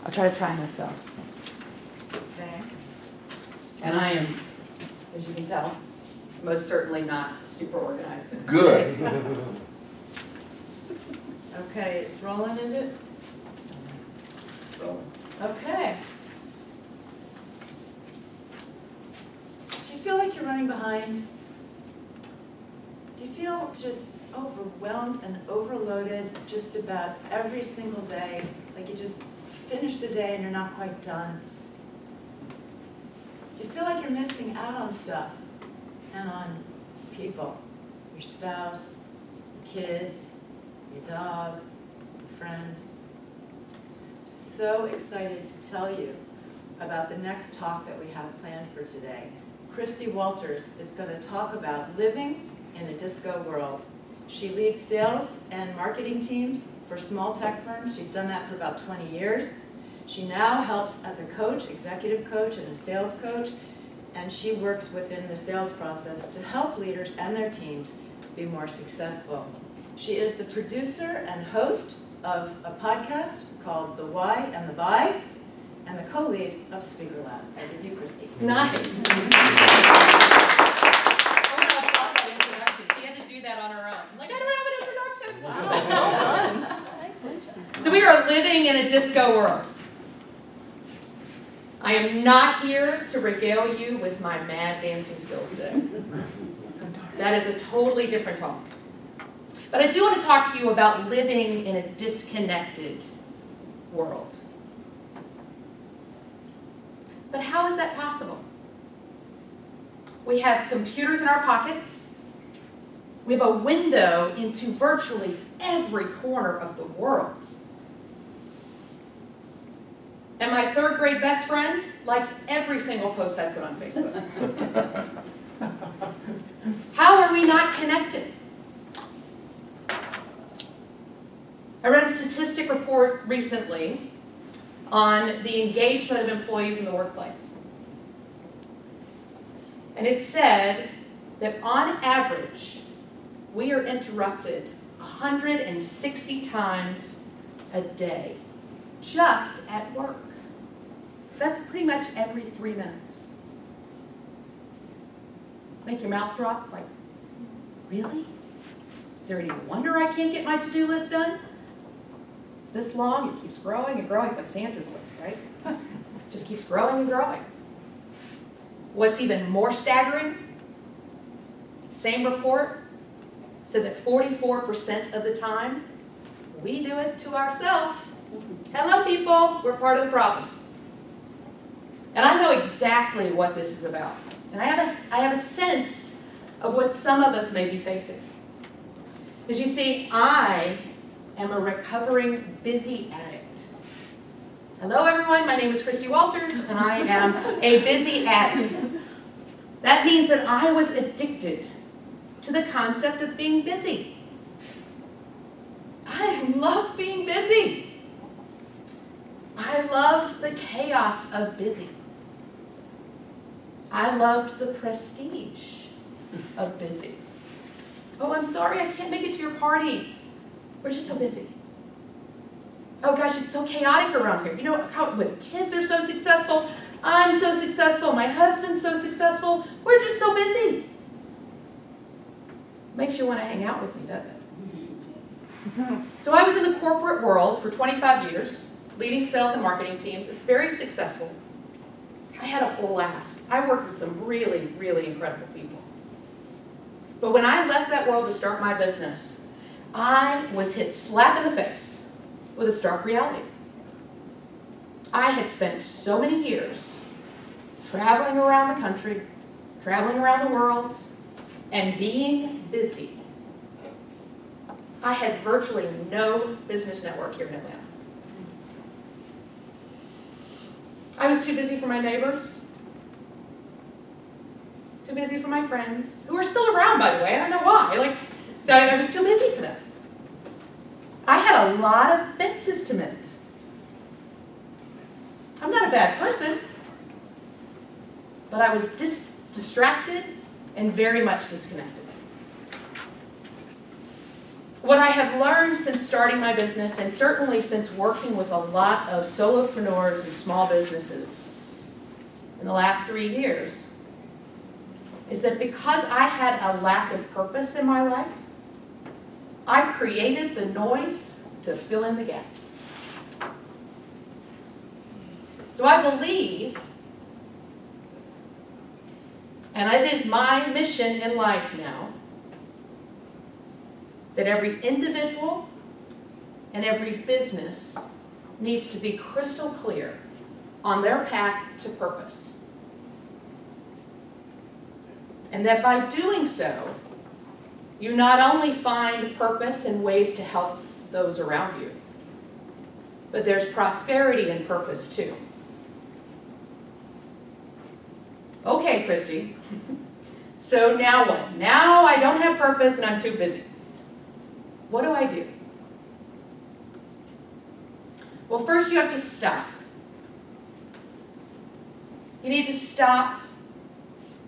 I'll try to try myself. Okay. And I am, as you can tell, most certainly not super organized. Good. Okay, it's rolling, is it? Okay. Do you feel like you're running behind? Do you feel just overwhelmed and overloaded just about every single day? Like you just finished the day and you're not quite done? Do you feel like you're missing out on stuff and on people? Your spouse, your kids, your dog, your friends? So excited to tell you about the next talk that we have planned for today. Christie Walters is going to talk about living in a disco world. She leads sales and marketing teams for small tech firms. She's done that for about 20 years. She now helps as a coach, executive coach, and a sales coach, and she works within the sales process to help leaders and their teams be more successful. She is the producer and host of a podcast called The Why and the Buy, and the co-lead of Speaker Lab. I give you, Christie. Nice. She had to do that on her own. I'm like, I don't have an introduction. Wow, well So we are living in a disco world. I am not here to regale you with my mad dancing skills today. That is a totally different talk. But I do want to talk to you about living in a disconnected world. But how is that possible? We have computers in our pockets. We have a window into virtually every corner of the world. And my third grade best friend likes every single post I put on Facebook. How are we not connected? I read a statistic report recently on the engagement of employees in the workplace. And it said that on average, we are interrupted 160 times a day, just at work. That's pretty much every 3 minutes. Make your mouth drop, like, really? Is there any wonder I can't get my to-do list done? It's this long, it keeps growing and growing. It's like Santa's list, right? It just keeps growing and growing. What's even more staggering, same report said that 44% of the time, we do it to ourselves. Hello, people, we're part of the problem. And I know exactly what this is about. And I have a sense of what some of us may be facing. As you see, I am a recovering busy addict. Hello, everyone, my name is Christie Walters, and I am a busy addict. That means that I was addicted to the concept of being busy. I love being busy. I love the chaos of busy. I loved the prestige of busy. Oh, I'm sorry, I can't make it to your party. We're just so busy. Oh gosh, it's so chaotic around here. You know, how with kids are so successful, I'm so successful, my husband's so successful, we're just so busy. Makes you want to hang out with me, doesn't it? So I was in the corporate world for 25 years, leading sales and marketing teams, very successful. I had a blast. I worked with some really, really incredible people. But when I left that world to start my business, I was hit slap in the face with a stark reality. I had spent so many years traveling around the country, traveling around the world, and being busy. I had virtually no business network here in Atlanta. I was too busy for my neighbors, too busy for my friends, who are still around, by the way. I don't know why. I was too busy for them. I had a lot of fences to mend. I'm not a bad person, but I was distracted and very much disconnected. What I have learned since starting my business, and certainly since working with a lot of solopreneurs and small businesses in the last 3 years, is that because I had a lack of purpose in my life, I created the noise to fill in the gaps. So I believe, and it is my mission in life now, that every individual and every business needs to be crystal clear on their path to purpose. And that by doing so, you not only find purpose and ways to help those around you, but there's prosperity and purpose too. Okay, Christy. So now what? Now I don't have purpose and I'm too busy. What do I do? Well, first you have to stop. You need to stop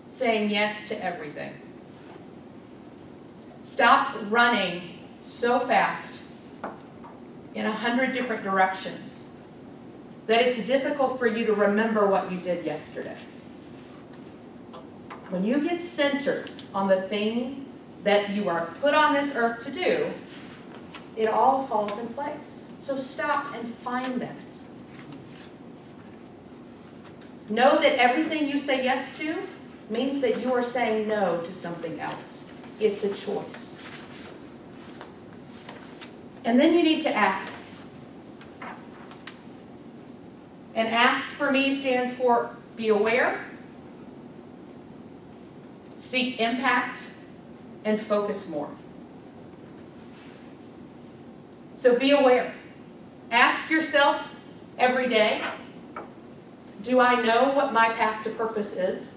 saying yes to everything. Stop running so fast in 100 different directions that it's difficult for you to remember what you did yesterday. When you get centered on the thing that you are put on this earth to do, it all falls in place. So stop and find that. Know that everything you say yes to means that you are saying no to something else. It's a choice. And then you need to ask. And ask for me stands for be aware, seek impact, and focus more. So be aware. Ask yourself every day, do I know what my path to purpose is?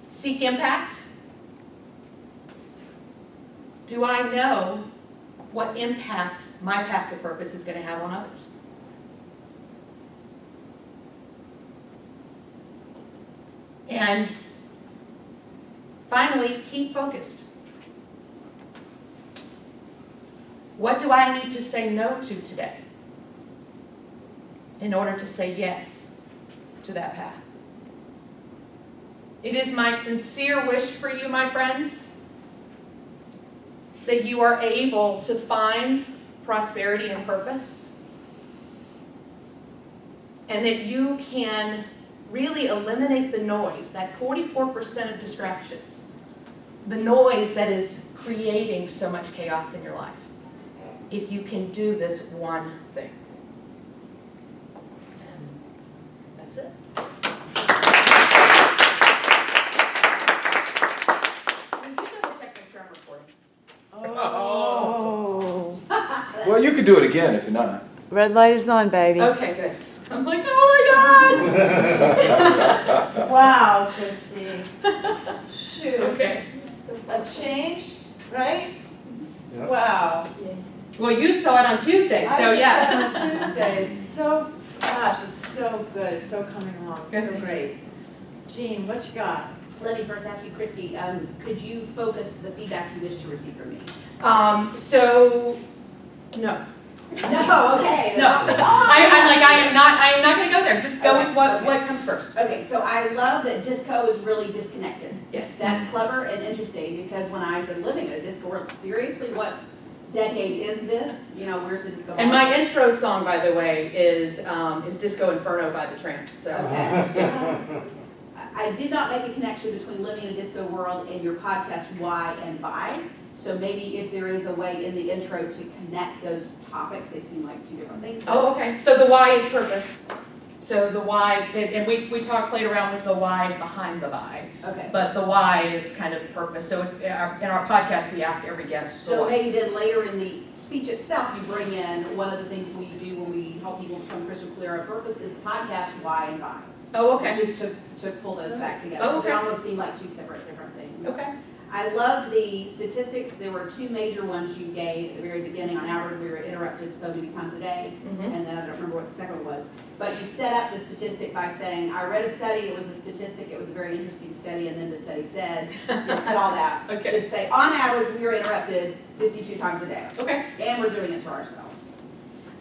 Seek impact. Do I know what impact my path to purpose is going to have on others? And finally, keep focused. What do I need to say no to today in order to say yes to that path? It is my sincere wish for you, my friends, that you are able to find prosperity and purpose, and that you can really eliminate the noise, that 44% of distractions, the noise that is creating so much chaos in your life, if you can do this one thing. And that's it. Will you double check make sure I'm recording? Oh. Well, you could do it again if you're not. Red light is on, baby. Okay, good. I'm like, oh my God! Wow, Christie. Shoot. Okay. A change, right? Yeah. Wow. Well, you saw it on Tuesday, so I yeah. just said on Tuesday. It's so, gosh, it's so good. It's so coming along. Good. So great. Jean, what you got? Let me first ask you, Christy, could you focus the feedback you wish to receive from me? So, no. No, okay. No. I'm like, I am not going to go there. Just go Okay, with what okay. comes first. Okay, so I love that disco is really disconnected. Yes. That's clever and interesting, because when I said living in a disco world, seriously, what decade is this? You know, where's the disco? And my intro song, by the way, is Disco Inferno by the Tramps. So. Okay. I did not make a connection between living in a disco world and your podcast, Why and Buy. So maybe if there is a way in the intro to connect those topics, they seem like two different things. Oh, okay. So the why is purpose. So the why, and we played around with the why behind the buy. Okay. But the why is kind of purpose. So in our podcast, we ask every guest. So maybe then later in the speech itself, you bring in one of the things we do when we help people become crystal clear on purpose is the podcast, Why and Buy. Oh, okay. Just to pull those back together. Oh, okay. They almost seem like two separate different things. Okay. I loved the statistics. There were two major ones you gave at the very beginning. On average, we were interrupted so many times a day. Mhm. And then I don't remember what the second one was. But you set up the statistic by saying, I read a study, it was a statistic, it was a very interesting study, and then the study said, you cut all that. Okay. Just say, on average, we were interrupted 52 times a day. Okay. And we're doing it to ourselves.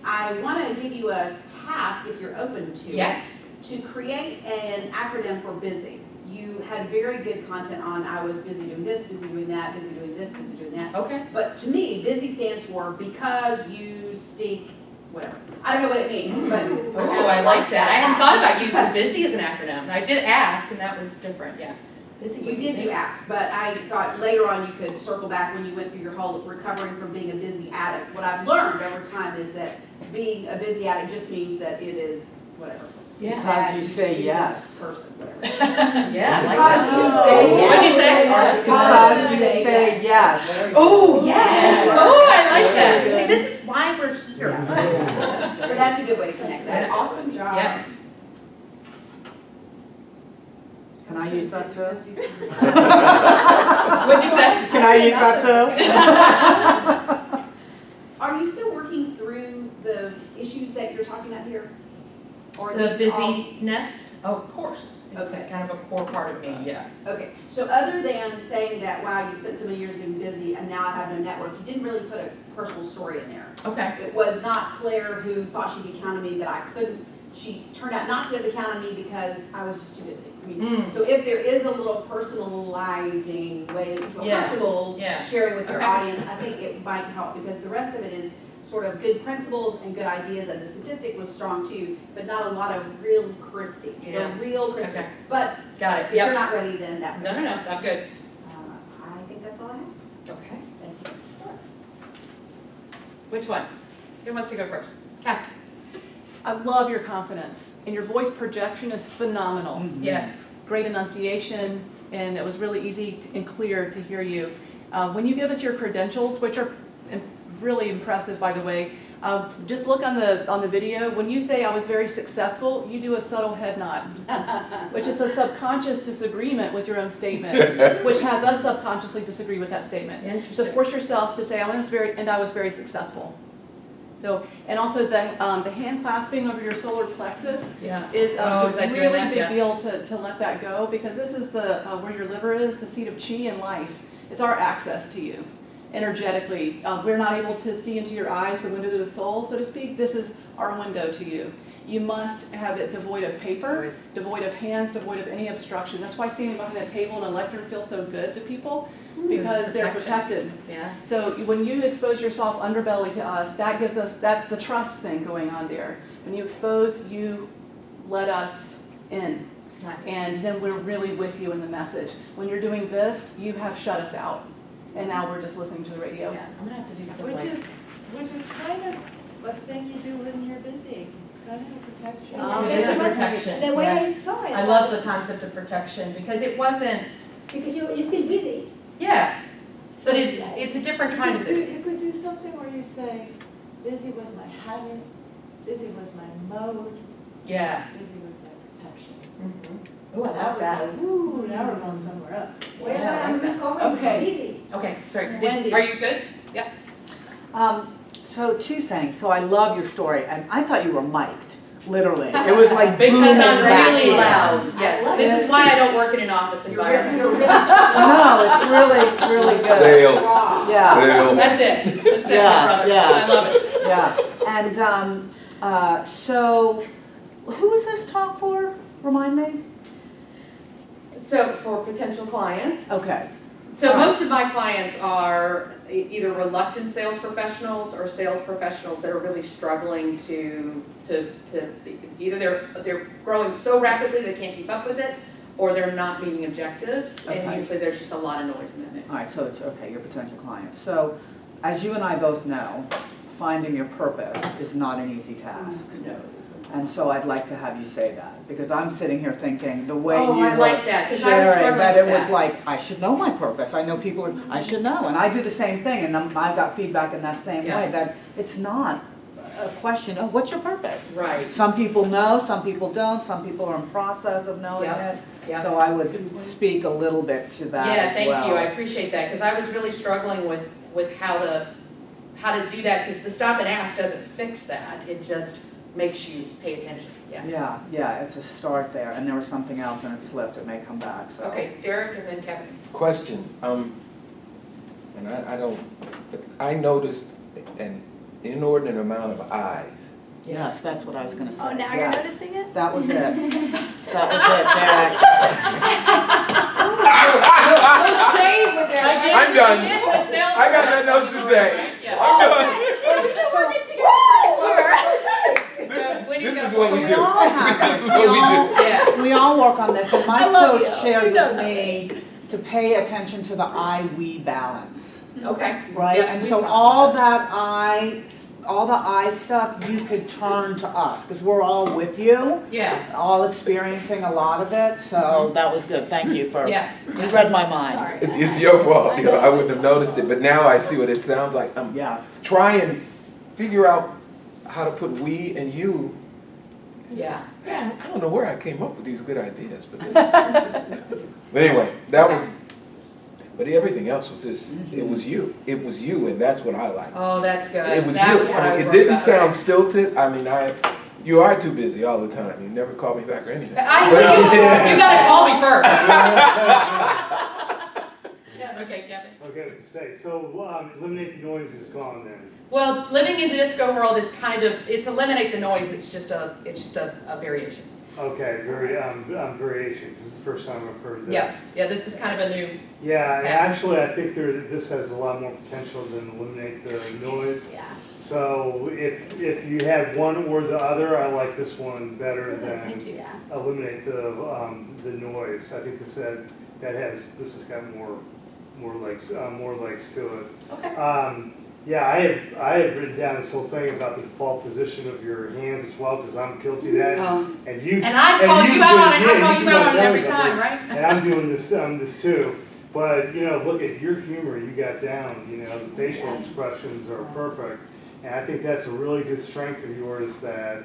I want to give you a task, if you're open to Yeah. it, to create an acronym for busy. You had very good content on, I was busy doing this, busy doing that, busy doing this, busy doing that. Okay. But to me, busy stands for because you stink, whatever. I don't know what it means, but. Oh, I like that. I hadn't thought about using busy as an acronym. I did ask, and that was different, yeah. Busy. You did do ask, but I thought later on you could circle back when you went through your whole recovering from being a busy addict. What I've learned over time is that being a busy addict just means that it is whatever. Yeah. Because you say yes. Person, whatever. Yeah, I like Because that. you say yes. What'd you say? Because you say yes. Oh, yes. Oh, I like that. See, this is why we're here. So that's a good way to connect that. Awesome job. Yes. Can I use that too? What'd you say? Can I use that too? Are you still working through the issues that you're talking about here? Or The these all- busyness, oh, of course. It's Okay. kind of a core part of me, yeah. Okay, so other than saying that, wow, you spent so many years being busy and now I have no network, you didn't really put a personal story in there. Okay. It was not Claire who thought she could count on me, but I couldn't. She turned out not to be able to count on me because I was just too busy. I mean, so if there is a little personalizing way that you feel Yeah, comfortable yeah. sharing with your Okay. audience, I think it might help because the rest of it is sort of good principles and good ideas, and the statistic was strong too, but not a lot of real Christie, Yeah. the real Christie. Okay. But Got it, if you're yep. not ready, then that's No, no, no, I'm good. I think that's all I have. Okay. Thank you. Which one? Who wants to go first? Kat? I love your confidence, and your voice projection is phenomenal. Yes. Great enunciation, and it was really easy and clear to hear you. When you give us your credentials, which are really impressive, by the way, just look on the video. When you say I was very successful, you do a subtle head nod, which is a subconscious disagreement with your own statement, which has us subconsciously disagree with that statement. So Interesting. force yourself to say I was very successful. So, and also the hand clasping over your solar plexus Yeah. is Oh, a is that doing really that? big Yeah. deal to let that go, because this is the where your liver is, the seat of chi in life. It's our access to you energetically. We're not able to see into your eyes, the window to the soul, so to speak. This is our window to you. You must have it devoid of paper, devoid of hands, devoid of any obstruction. That's why standing behind that table and a lectern feels so good to people, because they're protected. Yeah. So when you expose yourself underbelly to us, that's the trust thing going on there. When you expose, you let us in. Nice. And then we're really with you in the message. When you're doing this, you have shut us out. And now we're just listening to the radio. Yeah, I'm gonna have to do some Which like. is kind of a thing you do when you're busy. It's kind of a protection. It is a protection, The way I yes. saw it. I love the concept of protection because it wasn't, Because you're still busy. yeah, but it's a different kind of busy. You could do something where you say, busy was my habit, busy was my mode, Yeah. busy was my protection. Oh, I love that. Ooh, now we're going somewhere else. Whenever Yeah, I I'm like that. recovering from Okay. busy. Okay, sorry, Wendy. are you good? Yeah. So two things. So I love your story, and I thought you were mic'd, literally. It was like Because booming I'm back really in. loud, yes. This is why I don't work in an office environment. No, it's really, really good. Sales. Yeah, Sales. That's it. That's it, Yeah, my brother. yeah. I love it. yeah. And so, who is this talk for? Remind me. So for potential clients. Okay. So most of my clients are either reluctant sales professionals or sales professionals that are really struggling to either they're growing so rapidly they can't keep up with it, or they're not meeting objectives, and Okay. usually there's just a lot of noise in that mix. All right, so it's, okay, your potential clients. So, as you and I both know, finding your purpose is not an easy task. No. And so I'd like to have you say that, because I'm sitting here thinking, the way Oh, you I were like that, 'cause I was sharing, struggling that with it was that. like, I should know my purpose. I know people, I should know. And I do the same thing, and I've got feedback in that same Yeah. way, that it's not a question of what's your purpose? Right. Some people know, some people don't, some people are in process of knowing Yep, it. yep. So I would speak a little bit to that Yeah, as thank well. you, I appreciate that, because I was really struggling with how to do that, because the stop and ask doesn't fix that, it just makes you pay attention, yeah. Yeah, it's a start there, and there was something else and it slipped, it may come back, so. Okay, Derek and then Kevin. Question, and I noticed an inordinate amount of eyes. Yes, that's what I was gonna say. Oh, now you're Yes. noticing it? That was it. That was it, Derek. No shade with that. I'm done. I got nothing else to say. Yeah. I'm done. This is what we do. We all have This is what we do. Yeah. We all work on this, and my I love coach you. shared You know with that. me to pay attention to the I-we balance, Okay. right? Yeah, And we've so talked all about all the I stuff, you could turn to us, because we're all with you, Yeah, all experiencing a lot of it, so that was good, thank you for, yeah. you read my mind. Sorry. It's your fault, you know, I wouldn't have noticed it, but now I see what it sounds like. I'm Yes. trying to figure out how to put we and you. Yeah. I don't know where I came up with these good ideas, but anyway, that Okay. was, but everything else was just, it was you, and that's what I like. Oh, that's good. It was That you. was what I was It worried didn't about. sound stilted. I mean, you are too busy all the time. You never call me back or anything. I But, knew, you gotta call me first. Okay, Kevin. Okay, what to say, so, eliminate the noise is gone then. Well, living in the disco world is kind of, it's eliminate the noise, it's just a variation. Okay, variations, this is the first time I've heard this. Yeah, this is kind of a new, Yeah, and Yeah. actually, I think this has a lot more potential than eliminate the noise. Yeah. So if you had one or the other, I like this one better thank than you. Yeah. eliminate the noise. I think this has got more legs to it. Okay. Yeah, I have written down this whole thing about the default position of your hands as well, because I'm guilty of that. And you. And I call you out on it, I call you out on it every And time, right? I'm doing this too. But, look at your humor you got down, the facial expressions are perfect. And I think that's a really good strength of yours, that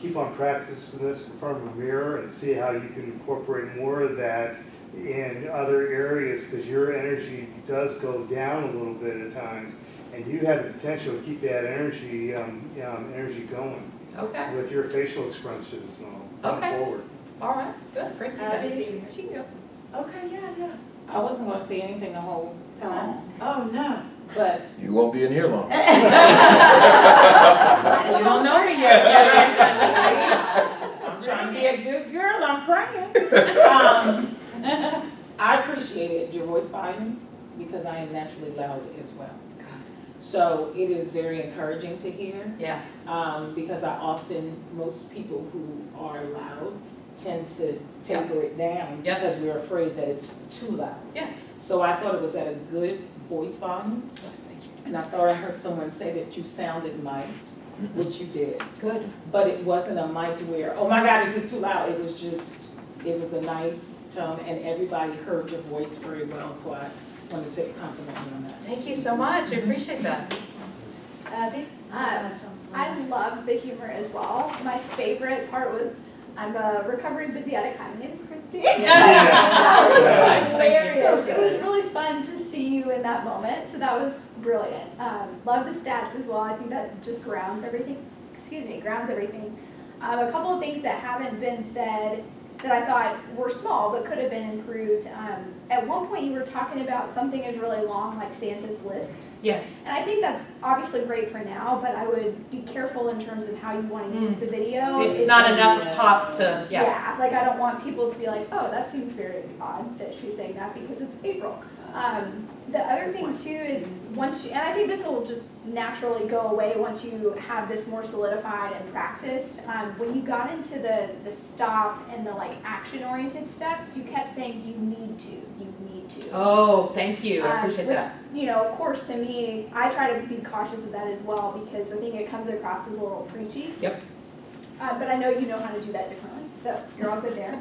keep on practicing this in front of a mirror and see how you can incorporate more of that in other areas, because your energy does go down a little bit at times, and you have the potential to keep that energy going Okay, with your facial expressions going Okay. forward. all right, good, great feedback. Abby. She can go. Okay, yeah. I wasn't gonna say anything the whole time, Oh, no. but You won't be in here long. you don't know me yet. I'm trying to be a good girl, I'm praying. I appreciated your voice volume because I am naturally loud as well. So it is very encouraging to hear, Yeah, because most people who are loud tend to taper it down Yep. because we're afraid that it's too loud. Yeah. So I thought it was at a good voice volume. thank you. And I thought I heard someone say that you sounded mic'd, which you did. Good. But it wasn't a mic where, oh my God, is this too loud? It was a nice tone, and everybody heard your voice very well, so I wanted to compliment you on that. Thank you so much, I appreciate that. Abby? I love the humor as well. My favorite part was, I'm a recovering busy addict. Hi, my name is Christie. That was Nice, thank you. hilarious. It was really fun to see you in that moment, so that was brilliant. Love the stats as well. I think that just grounds everything. Grounds everything. A couple of things that haven't been said that I thought were small but could have been improved. At one point you were talking about something is really long, like Santa's list. Yes. And I think that's obviously great for now, but I would be careful in terms of how you want to use the video. It's If not enough pop to, yeah. Yeah, like I don't want people to be like, oh, that seems very odd that she's saying that because it's April. The other thing too is and I think this will just naturally go away once you have this more solidified and practiced. When you got into the stop and the like action-oriented steps, you kept saying you need to. Oh, thank you, I appreciate Which, that. of course, to me, I try to be cautious of that as well because I think it comes across as a little preachy. Yep. But I know you know how to do that differently, so you're all good there.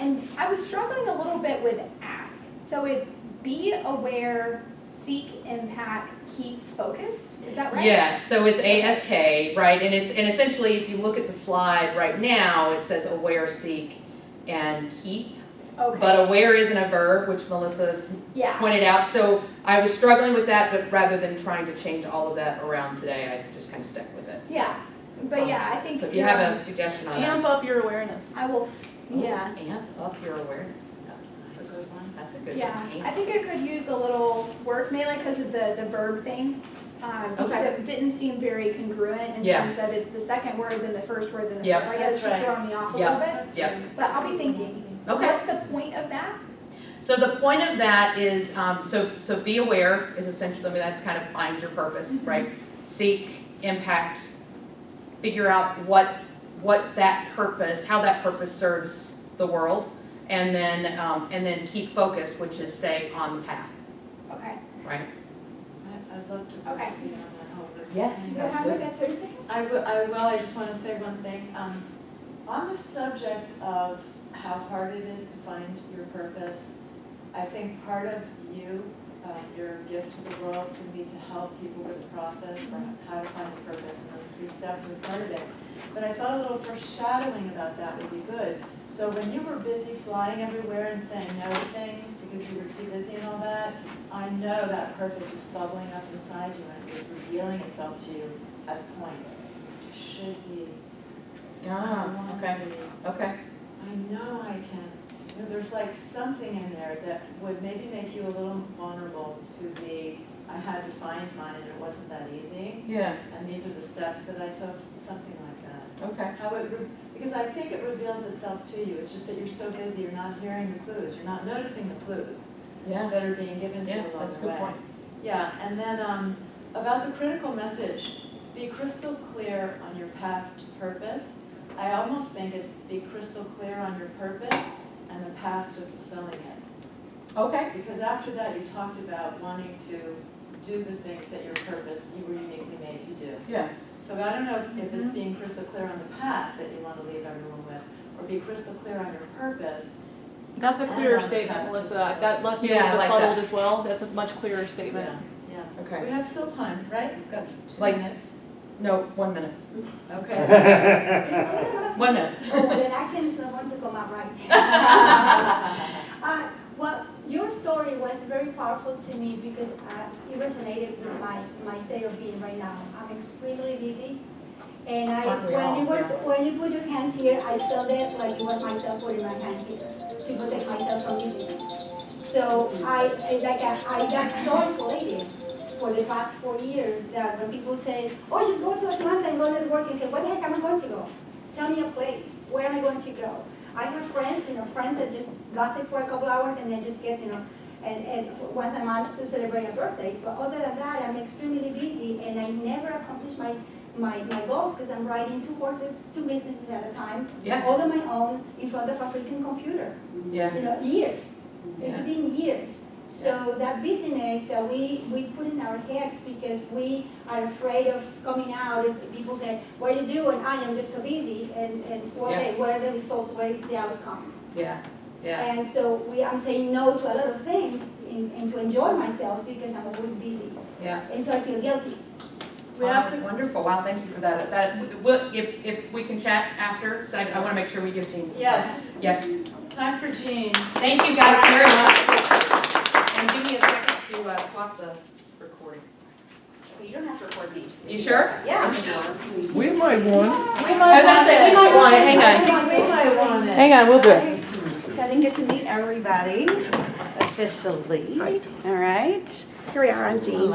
And I was struggling a little bit with ask. So it's be aware, seek impact. unpack keep focused, is that right? Yeah, so it's ASK, right, and essentially, if you look at the slide right now, it says aware, seek, and keep. Okay, But aware isn't a verb, which Melissa yeah, pointed out, so I was struggling with that, but rather than trying to change all of that around today, I just kind of stuck with it. So, yeah, but yeah, I think. So if you have a suggestion on that. Amp up your awareness. I will, yeah. Amp up your awareness. That's a good one. That's a good Yeah, one. I think it could use a little work, mainly because of the verb thing. Because Okay. it didn't seem very congruent in Yeah. terms of it's the second word, then the first word, then the Yep. third. Like, it's That's just right. throwing me off a Yep. little bit. Yep. But I'll be thinking, Okay. what's the point of that? So the point of that is, so be aware is essentially, I mean, that's kind of find your purpose, right? Seek, impact, figure out what that purpose, how that purpose serves the world, and then keep focus, which is stay on the path, Okay. right? I'd love to. Okay. be on that whole group. Yes, Do you that's have good. like a 30 seconds? I will, I just want to say one thing. On the subject of how hard it is to find your purpose, I think part of your gift to the world can be to help people with the process for how to find a purpose, and those 3 steps are part of it. But I thought a little foreshadowing about that would be good. So when you were busy flying everywhere and saying no to things because you were too busy and all that, I know that purpose was bubbling up inside you and it was revealing itself to you at points. Should be. Ah, okay, okay. I know I can. You know, there's like something in there that would maybe make you a little vulnerable to the, I had to find mine and it wasn't that easy. Yeah, And these are the steps that I took, something like that. okay. How it, because I think it reveals itself to you. It's just that you're so busy, you're not hearing the clues, you're not noticing the clues Yeah, that are being given to you yeah, along that's a the way. good point. Yeah, and then about the critical message, be crystal clear on your path to purpose. I almost think it's be crystal clear on your purpose and the path to fulfilling it. Okay, Because after that, you talked about wanting to do the things that your purpose, you were uniquely made to do. yeah, So I don't know if it's being crystal clear on the path that you want to leave everyone with, or be crystal clear on your purpose. That's a clearer statement, Melissa. That left me a Yeah, I little like befuddled that. as well. That's a much clearer statement. Yeah. okay. We have still time, right? We've got 2 Like- minutes. No, 1 minute. Okay. 1 minute. Oh, well, an accent is not going to come out right. Well, your story was very powerful to me because it resonated with my state of being right now. I'm extremely busy. And Aren't we all? when you put your hands here, I felt it like it was myself putting my hands here to protect myself from busyness. So I got so isolated for the past 4 years that when people say, oh, just go to Atlanta and go networking, I say, where the heck am I going to go? Tell me a place. Where am I going to go? I have friends, friends that just gossip for a couple hours and then just get, and once a month to celebrate a birthday. But other than that, I'm extremely busy and I never accomplish my goals because I'm riding 2 horses, 2 businesses at a time, Yeah. all on my own in front of a freaking computer. Yeah, Years. Yeah. It's been years. So that busyness that we put in our heads because we are afraid of coming out if people say, what do you do? And I am just so busy. And what are the results? What is the outcome? yeah, yeah. And so I'm saying no to a lot of things and to enjoy myself because I'm always busy. Yeah. And so I feel guilty. We have to, Wonderful, wow, thank you for that. If we can chat after, so I want to make sure we give Jean some. yes, Yes, time for Jean. thank you guys very much. And give me a second to swap the recording. You don't have to record me. You sure? Yeah. We might want We I might was gonna say, we might want it, hang on. We might want it. Hang on, we'll do it. So I didn't get to meet everybody officially. All right. Here we are on Jean.